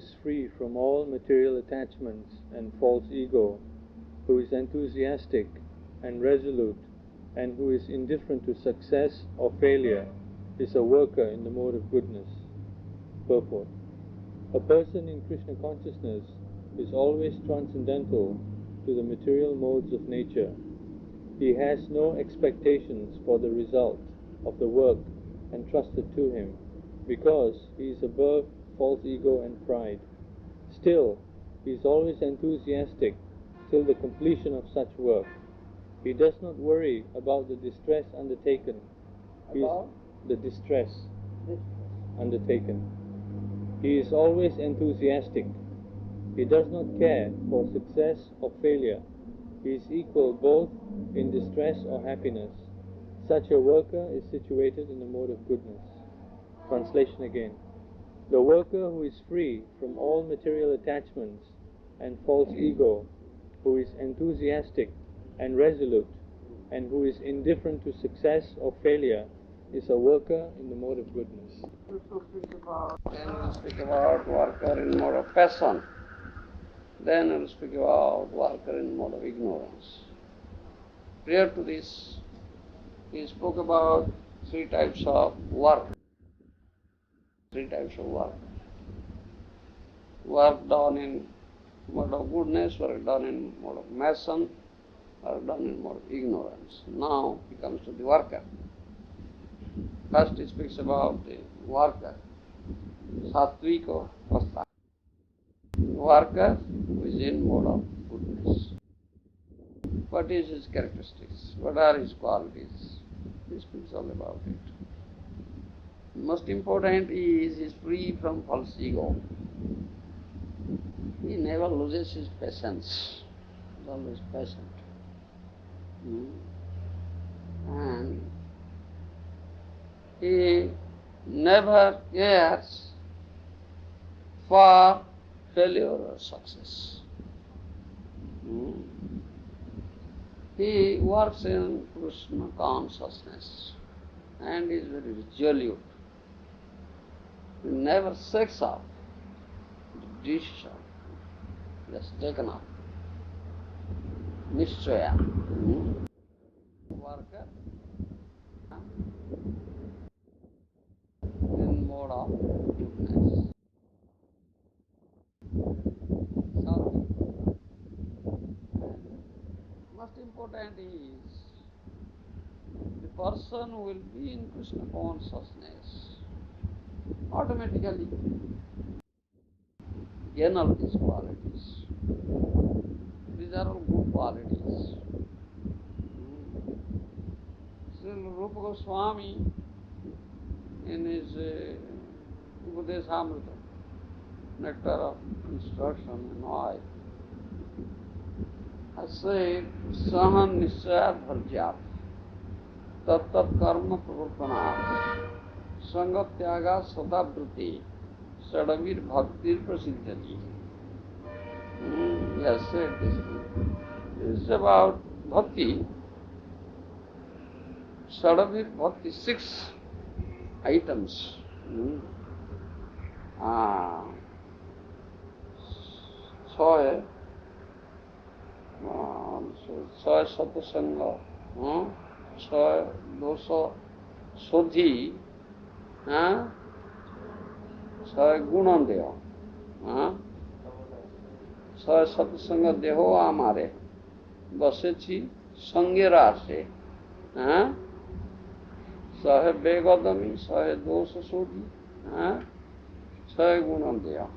is free from all material attachments and false ego, who is enthusiastic and resolute, and who is indifferent to success or failure, is a worker in the mode of goodness. Purport. A person in Krishna consciousness is always transcendental to the material modes of nature. He has no expectations for the result of the work entrusted to him, because he is above false ego and pride. Still, he is always enthusiastic till the completion of such work. He does not worry about the distress undertaken. Undertaken. He is always enthusiastic. He does not care for success or failure. He is equal both in distress or happiness. Such a worker is situated in the mode of goodness. Translation again. The worker who is free from all material attachments and false ego, who is enthusiastic and resolute, and who is indifferent to success or failure, is a worker in the mode of goodness. Then we'll speak about worker in mode of passion. Then we'll speak about worker in mode of ignorance. Prior to this, he spoke about three types of work. Work done in mode of goodness, work done in mode of passion, work done in mode of ignorance. Now he comes to the worker. First he speaks about the worker, sattvika avastha. Worker who is in mode of goodness. What is his characteristics? What are his qualities? He speaks all about it. Most important is he is free from false ego. He never loses his patience. He is always patient. And he never cares for failure or success. He works in Krishna consciousness and is very resolute. He never shakes off the decision he has taken up. Nishchaya. Worker in mode of goodness. Most important is the person who will be in Krishna consciousness automatically gain all these qualities. These are all good qualities. Sri Rupa Goswami in his Upadeshamrita, nectar of instruction and oil, has said, Sahan Nishayat Bharjat, Tat Tat Karma Pravartanat, Sangat Tyaga Sadabhriti, Sadavir Bhaktir Prasiddhati. He has said this thing. This is about bhakti. Sadavir Bhakti, 6 items. Soy satsanga, soy dosa sodhi, soy gunandeya, soy satsanga deho amare, basechi sangerase, soy begadami, soy dosa sodhi, soy gunandeya,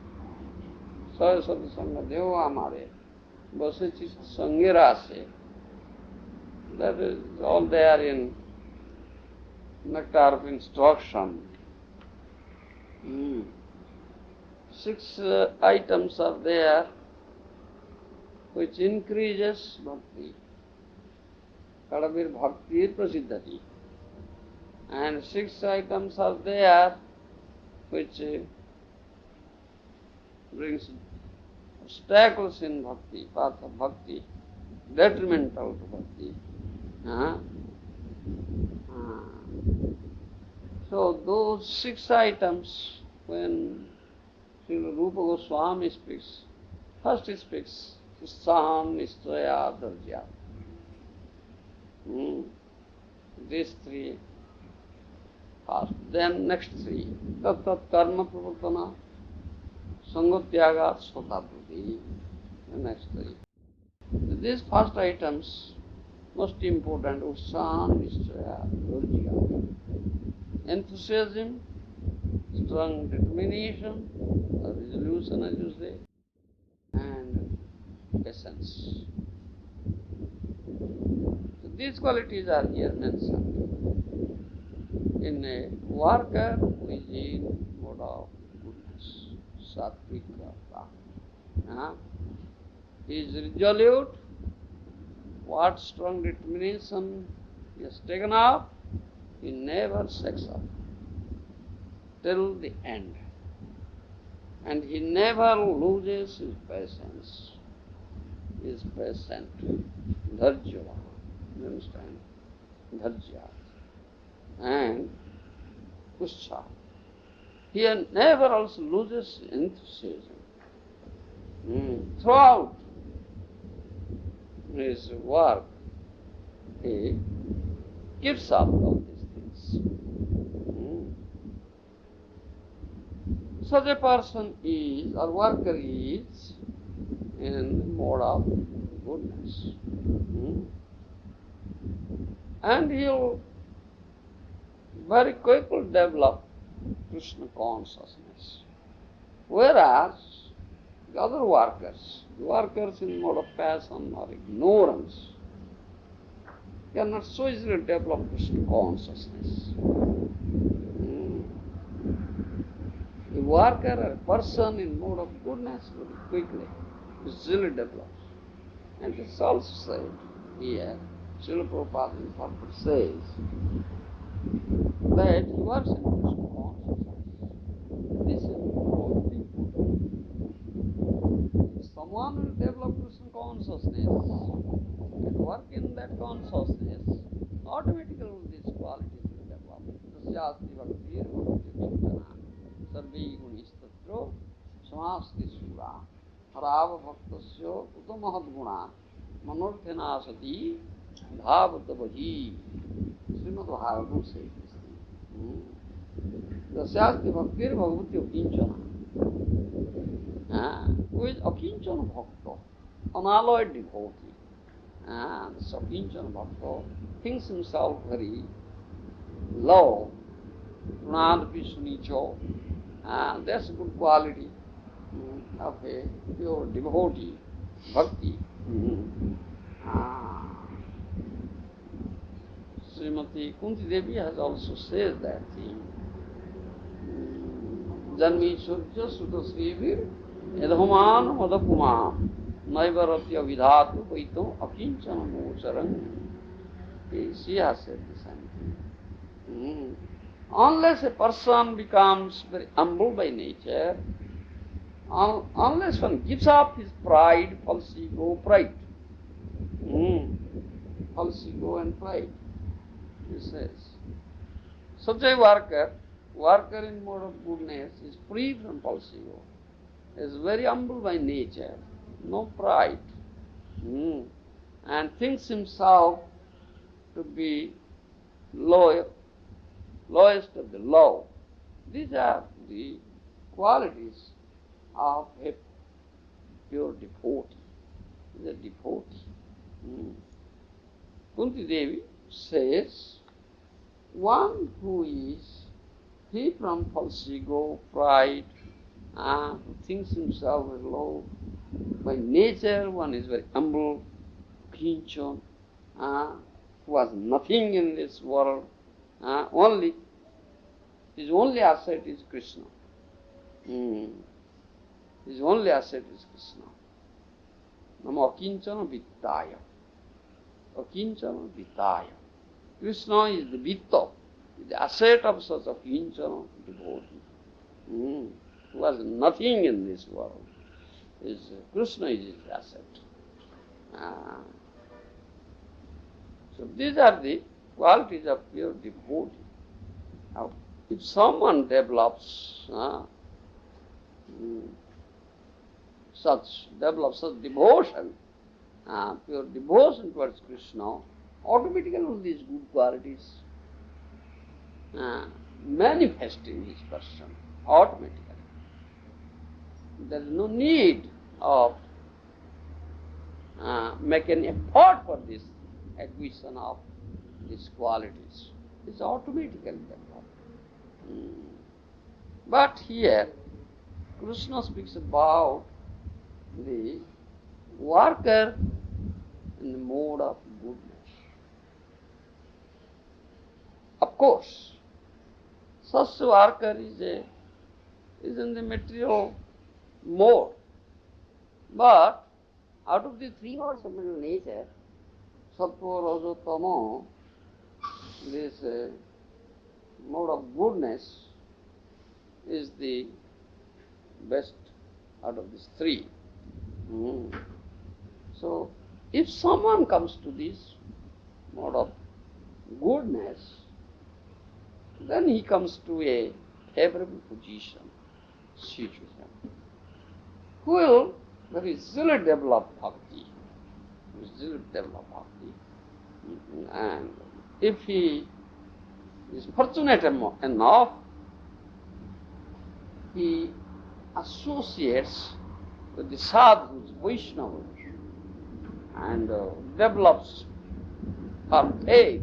soy satsanga deho amare, basechi sangerase. That is all there in nectar of instruction. 6 items are there which increases bhakti. Kadavir bhakti prasiddhati. And 6 items are there which brings obstacles in bhakti, path of bhakti, detrimental to bhakti. So those 6 items, when Srila Rupa Goswami speaks. First he speaks, Utsaham Nishchaya Dharjya. These three first. Then next three. Tat tat karma pravartana, sangatyagat svatapruti. The next three. These first items, most important, Utsaham Nishchaya Dharjya. Enthusiasm, strong determination, or resolution as you say, and patience. So these qualities are here mentioned. In a worker who is in mode of goodness, sattvika. He is resolute. What strong determination he has taken up, he never shakes up till the end. And he never loses his patience. He is patient. Dharjava. You understand? Dharjya. And Kuscha. He never also loses enthusiasm. Throughout his work, he gives up all these things. Such a person is, or worker is, in mode of goodness. And he will very quickly develop Krishna consciousness. Whereas the other workers, the workers in mode of passion or ignorance, cannot so easily develop Krishna consciousness. A worker or a person in mode of goodness very quickly, easily develops. And it is also said here, Srila Prabhupada in purport says that he works in Krishna consciousness. This is most important. If someone will develop Krishna consciousness and work in that consciousness, automatically these qualities will develop. Tasyasti bhaktir bhakti kinchana sarvei gunistatro samasti sura harava bhaktasya utamahad guna manorthena sati bhavadavahi. Srimad Maharaja says this thing. Tasyasti bhaktir bhakti kinchana. Who is akinchana bhakta, unalloyed devotee. This akinchana bhakta thinks himself very low, pranadapi sunicho. That's a good quality of a pure devotee, bhakti. Srimati Kunti Devi has also said that thing. Janmi surja sutta srivir edhaman madapumam naivaratya vidhatu vaitam akinchana mocharam. She has said the same thing. Unless a person becomes very humble by nature, unless one gives up his pride, false ego, pride, false ego and pride, he says, such a worker in mode of goodness is free from false ego, is very humble by nature, no pride, and thinks himself to be lowest of the low. These are the qualities of a pure devotee. The devotee. Kunti Devi says, one who is free from false ego, pride, who thinks himself very low, by nature one is very humble, kinchon, who has nothing in this world, his only asset is Krishna. His only asset is Krishna. Namo akinchana vittaya. Akinchana vittaya. Krishna is the vitta, the asset of such a kinchana devotee, who has nothing in this world. Krishna is his asset. So these are the qualities of pure devotee. Now, if someone develops mm, develop such devotion, pure devotion towards Krishna, automatically all these good qualities manifest in his person, automatically. There is no need of making effort for this acquisition of these qualities. It's automatically developed. But here, Krishna speaks about the worker in the mode of goodness. Of course, such a worker is in the material mode. But out of the three modes of material nature, sattva, raja, tama, this mode of goodness is the best out of these three. So, if someone comes to this mode of goodness, then he comes to a favorable position, situation. Who will very easily develop bhakti, and if he is fortunate enough, he associates with the sadhus, Vaishnavas, and develops her faith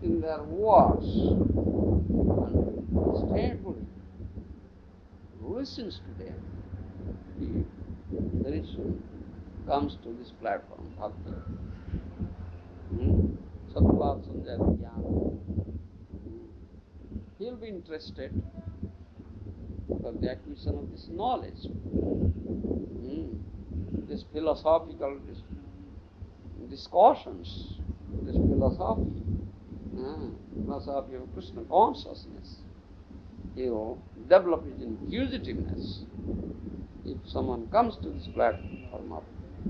in their words and steadily listens to them. He very soon comes to this platform, bhakti. Sattva, Sanjaya, Jnana. He will be interested for the acquisition of this knowledge, this philosophical discussions, this philosophy of Krishna consciousness. He will develop his inquisitiveness. If someone comes to this platform of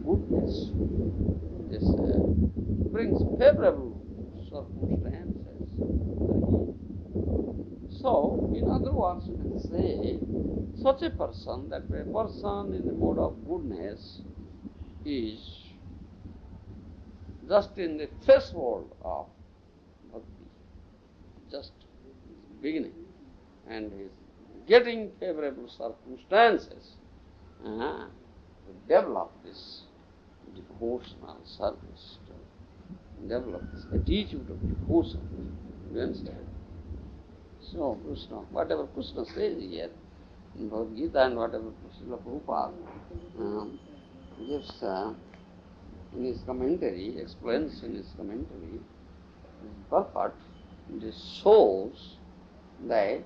goodness, this brings favorable circumstances for him. So, in other words, you can say, such a person, that a person in the mode of goodness is just in the threshold of bhakti, just beginning, and is getting favorable circumstances to develop this devotional service, to develop this attitude of devotion. You understand? So, Krishna, whatever Krishna says here in Bhagavad Gita and whatever Srila Prabhupada gives in his commentary, explains in his commentary, is perfect. This shows that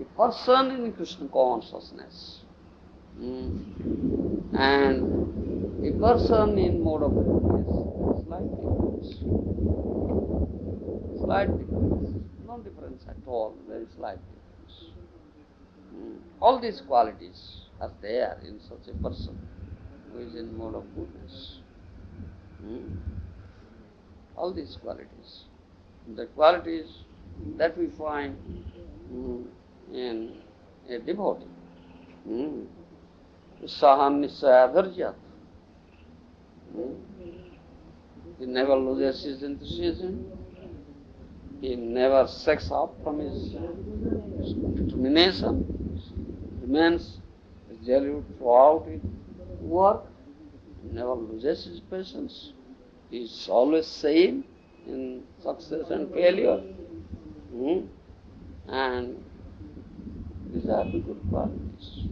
a person in Krishna consciousness and a person in mode of goodness, slight difference, no difference at all, very slight difference. All these qualities are there in such a person who is in mode of goodness. All these qualities, the qualities that we find in a devotee. Sahan nisaya dharjat. He never loses his enthusiasm. He never shakes off from his determination. He remains resolute throughout his work. He never loses his patience. He is always same in success and failure. And these are the good qualities.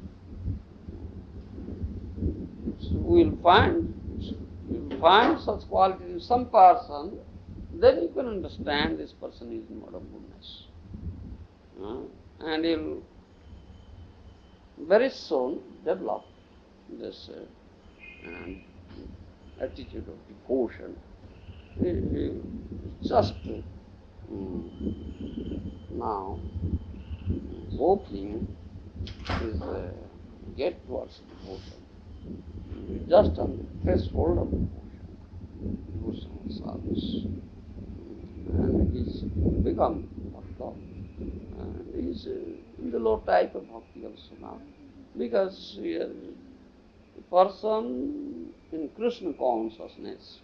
So you'll find such qualities in some person, then you can understand this person is in mode of goodness. And he'll very soon develop this attitude of devotion. He just now walking is get towards devotion. He's just on the threshold of devotional service. And he's become Bhakta. is in the low type of bhakti also now. Because a person in Krishna consciousness,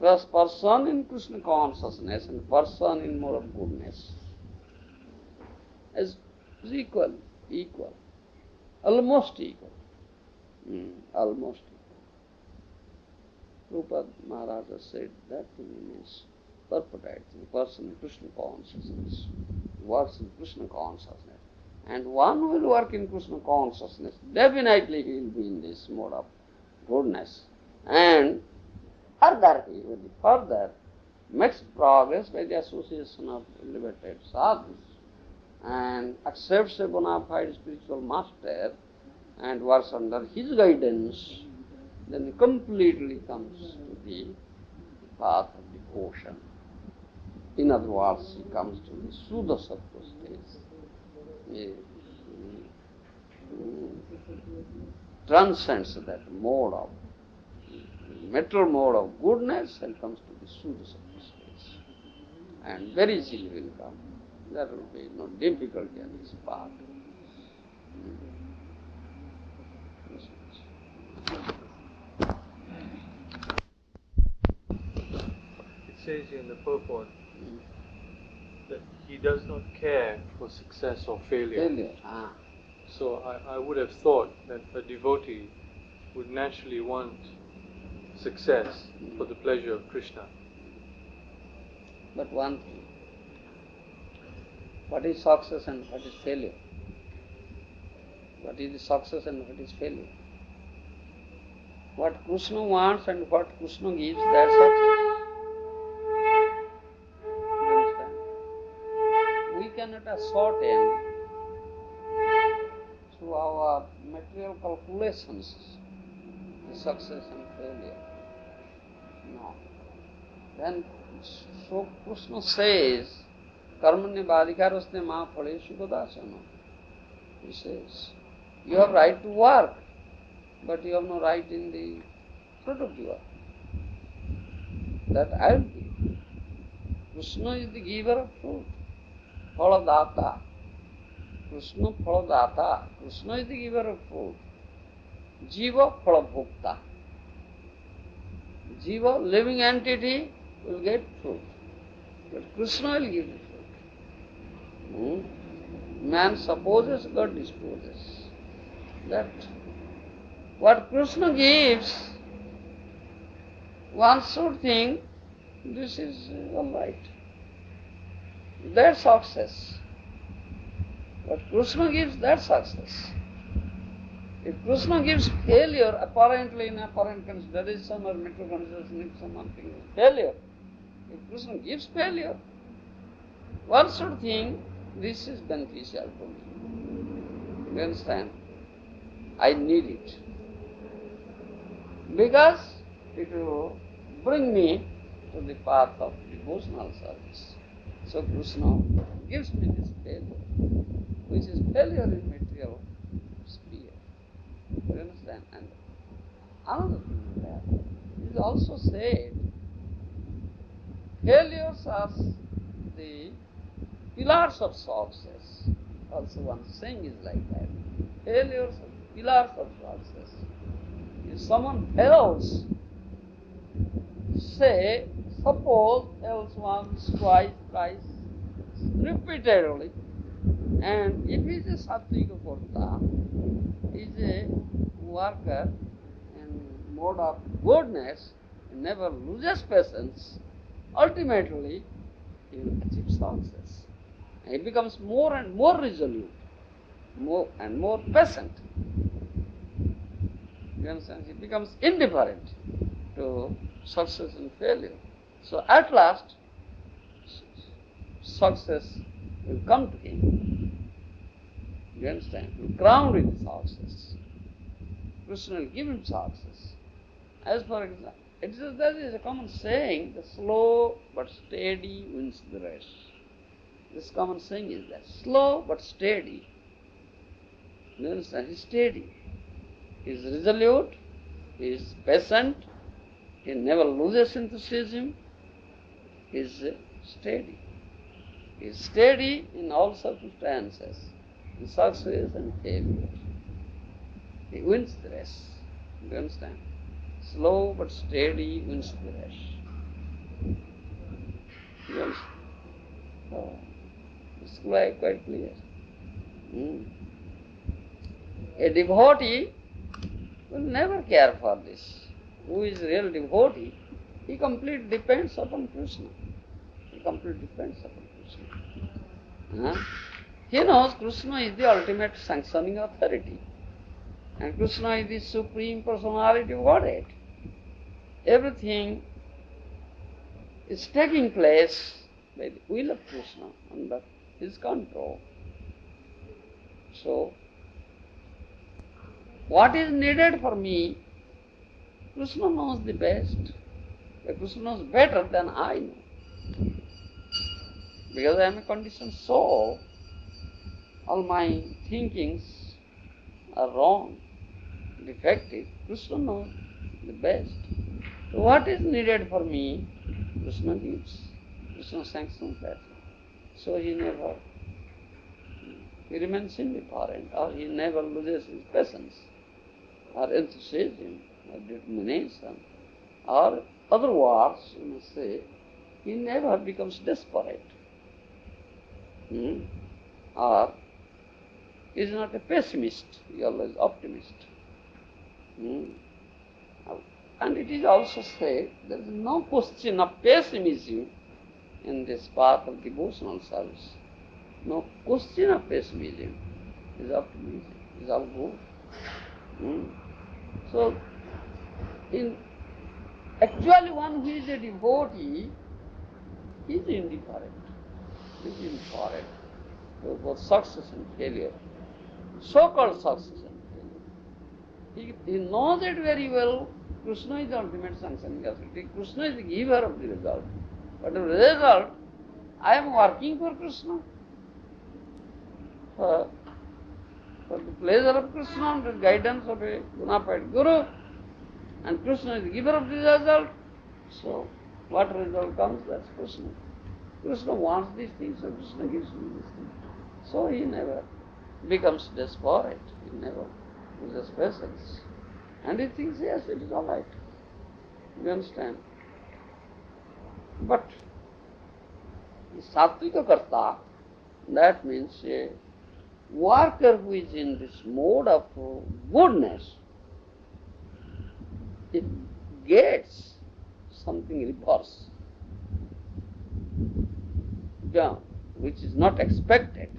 person in Krishna consciousness and person in moral goodness is equal, almost equal. Almost equal. Prabhupada Maharaja said that thing in his purport, the person in Krishna consciousness works in Krishna consciousness. And one who will work in Krishna consciousness, definitely he will be in this mode of goodness. And he will further makes progress by the association of elevated sadhus and accepts a bona fide spiritual master and works under his guidance, then he completely comes to the path of devotion. In other words, he comes to the Suddha Sattva stage. He transcends that mode of, material mode of goodness and comes to the Suddha Sattva stage. And very easily will come. There will be no difficulty on his part. It says in the purport that he does not care for success or failure. So I would have thought that a devotee would naturally want success for the pleasure of Krishna. But one thing, what is success and what is failure? What is the success and what is failure? What Krishna wants and what Krishna gives, that's success. You understand? We cannot ascertain through our material calculations the success and failure. No. Then, so Krishna says, Karmanya Badhikaraste ma phaleshu kadachana. He says, you have right to work, but you have no right in the fruit of the work. That I will give. Krishna is the giver of fruit. Phaladata. Krishna Phaladata. Krishna is the giver of fruit. Jiva Phalabhokta. Jiva, living entity, will get fruit. But Krishna will give the fruit. Man supposes, God disposes. That what Krishna gives, one should think, this is all right. That's success. What Krishna gives, that's success. If Krishna gives failure, apparently in apparent consideration or mental consideration, if someone thinks failure, if Krishna gives failure, one should think, this is beneficial to me. You understand? I need it. Because it will bring me to the path of devotional service. So Krishna gives me this failure, which is failure in material sphere. You understand? And another thing is that it is also said, failures are the pillars of success. Also one saying is like that. Failures are pillars of success. If someone fails, say, suppose fails once, twice, thrice, repeatedly, and if he is a sattvika karta, he is a worker in mode of goodness, and never loses patience, ultimately he will achieve success. And he becomes more and more resolute, more and more patient. You understand? He becomes indifferent to success and failure. So at last, success will come to him. You understand? He will be crowned with success. Krishna will give him success. As for example, that is a common saying, the slow but steady wins the race. This common saying is that, slow but steady. You understand? He is steady. He is resolute, he is patient, he never loses enthusiasm, he is steady. He is steady in all circumstances, in success and failure. He wins the race. Do you understand? Slow but steady wins the race. Do you understand? Oh, it's quite clear. A devotee will never care for this. Who is real devotee, he completely depends upon Krishna. He completely depends upon Krishna. He knows Krishna is the ultimate sanctioning authority. And Krishna is the supreme personality of Godhead. Everything is taking place by the will of Krishna, under his control. So, what is needed for me, Krishna knows the best. Krishna knows better than I know. Because I am a conditioned soul, all my thinkings are wrong, defective. Krishna knows the best. So what is needed for me, Krishna gives. Krishna sanctions that. So he remains indifferent, or he never loses his patience, or enthusiasm, or determination, or other words, you may say, he never becomes desperate. Or he is not a pessimist, he is always optimist. And it is also said there is no question of pessimism in this path of devotional service. No question of pessimism. Is optimism, is all good. So, actually one who is a devotee is indifferent. He is indifferent to both success and failure. So-called success and failure. He knows it very well. Krishna is the ultimate sanctioning authority. Krishna is the giver of the result. But the result, I am working for Krishna. For the pleasure of Krishna and the guidance of a bona fide Guru. And Krishna is the giver of the result. So, what result comes, that's Krishna. Krishna wants these things, so Krishna gives me these things. So he never becomes desperate. He never loses patience. And he thinks, yes, it is all right. You understand? But Sattvika Karta, that means a worker who is in this mode of goodness, it gets something reverse, which is not expected.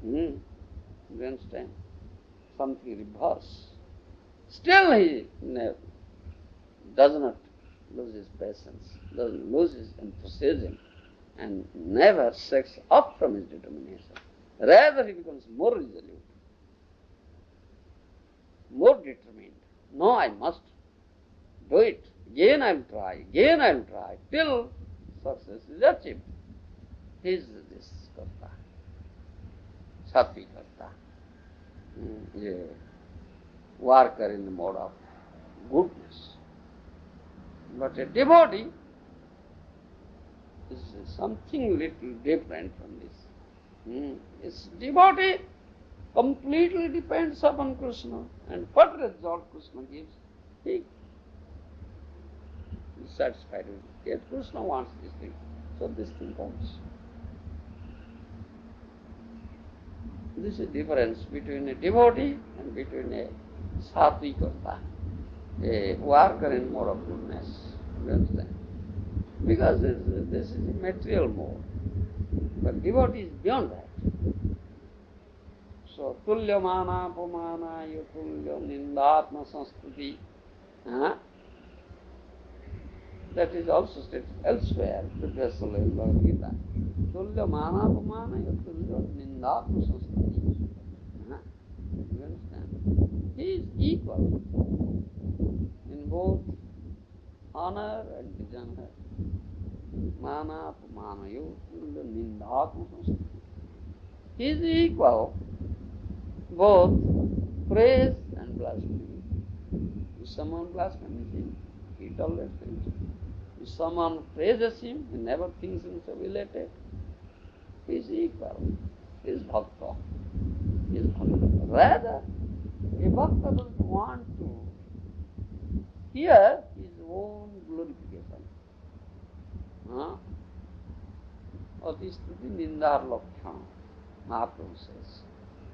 You understand? Something reverse. Still he does not lose his patience, doesn't lose his enthusiasm, and never shakes up from his determination. Rather, he becomes more resolute, more determined. No, I must do it. Again I will try, till success is achieved. He is this Karta, Sattvic Karta, a worker in the mode of goodness. But a devotee is something little different from this. His devotee completely depends upon Krishna, and what result Krishna gives, he is satisfied with it. Yet Krishna wants this thing, so this thing comes. This is the difference between a devotee and between a Sattvika, a worker in mode of goodness. You understand? Because this is a material mode, but devotee is beyond that. So, tulya mana pumana yutulya nindatma sanskruti. That is also stated elsewhere, previously in Bhagavad Gita. Tulya mana pumana yutulya nindatma sanskruti. You understand? He is equal in both honor and dishonor. Mana pumana yutulya nindatma sanskruti. He is equal both praise and blasphemy. If someone blasphemes him, he tolerates it. If someone praises him, he never thinks himself elated. He is equal. He is bhakta. He is bhakta. Rather, a bhakta doesn't want to hear his own glorification. Atistuti nindar lakshana, Mahaprabhu says.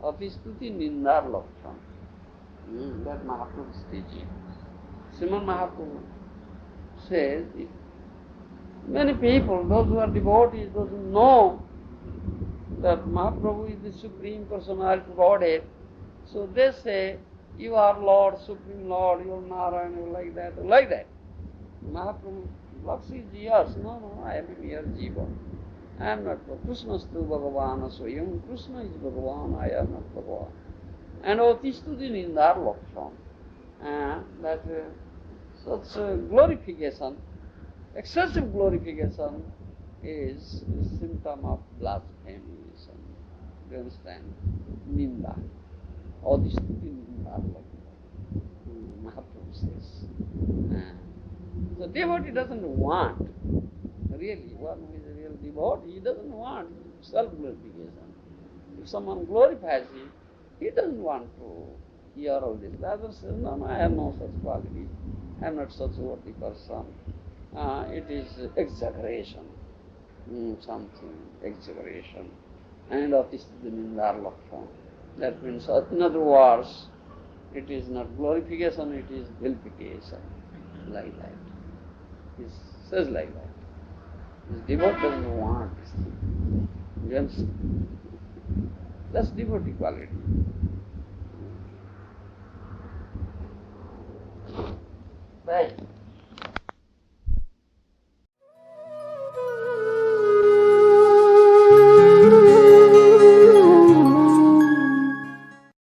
Atistuti nindar lakshana. That Mahaprabhu is teaching. Srimad Mahaprabhu says, many people, those who are devotees, those who know that Mahaprabhu is the Supreme Personality of Godhead, so they say, you are Lord, Supreme Lord, you are Narayana, you are like that, like that. Mahaprabhu blocks his ears. No, I am a mere jiva. I am not Krishnastu Bhagavana Swayam. Krishna is Bhagavan, I am not Bhagavan. And Otistuti Nindar Lakshana. That such glorification, excessive glorification is a symptom of blasphemy. Do you understand? Ninda. Otistuti Nindar Lakshana. Mahaprabhu says. So devotee doesn't want, really, one who is a real devotee, he doesn't want self-glorification. If someone glorifies him, he doesn't want to hear all this. The other says, no, I have no such quality. I am not such a worthy person. It is exaggeration, something, exaggeration. And Atistiti Nindar Lakshana. That means, in other words, it is not glorification, it is vilification, like that. He says like that. His devotee doesn't want this thing. You understand? That's devotee quality. Right.